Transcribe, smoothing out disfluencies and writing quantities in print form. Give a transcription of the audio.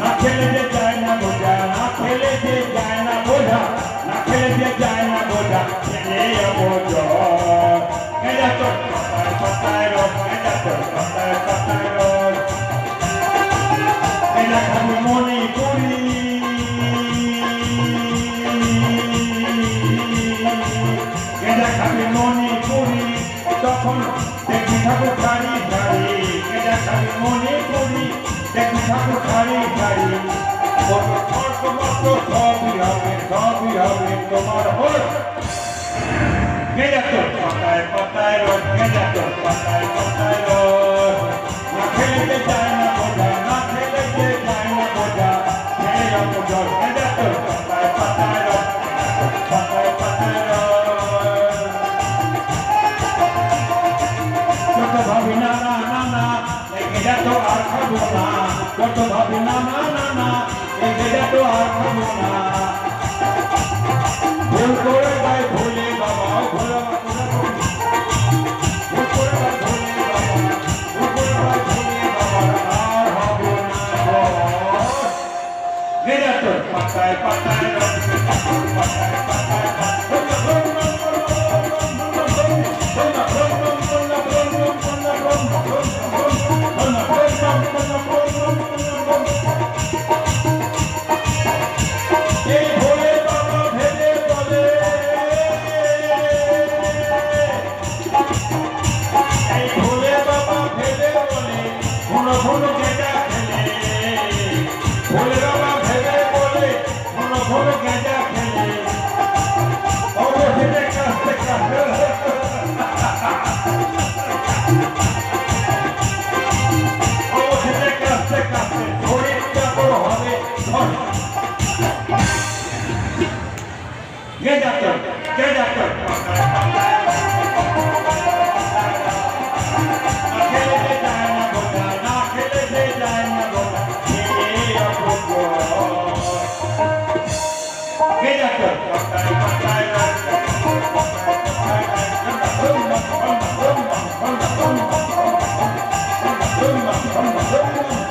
না খেলে যে যায় না বোঝা, না খেলে যে যায় না বোঝা, না খেলে যে যায় না বোঝা, ছেলে বোঝা মেজা তোর পাতায় পাতায় রোদ, মেজা তোর পাতায় পাতায় রোদ, মেজা খালি মনে করি, মেজা খালি মনে করি, তখন দেখি ঠাকুর সারি সারি, মেজা খালি মনে করি, দেখি ঠাকুর সারি সারি, সবই হবে তোমার হোক। মেজা তোর পাতায় পাতায় রোদ, মেজা তোর পাতায় পাতায় রোদ, না খেলে যে যায় না বোঝা, না খেলে যে যায় না বোঝা, ছেড়ে যাবো জল, মেজা তোর পাতায় পাতায় রোদ, পাতায় পাতায় রোদ। যত ভাবি না না না না, এই মেজা তো আর খাবো না, যত ভাবি না না না না, এই মেজা তো আর খাবো না। ভুল করে গাই ভোলে বাবা, ভোলে পাতায় পাতায় Come on.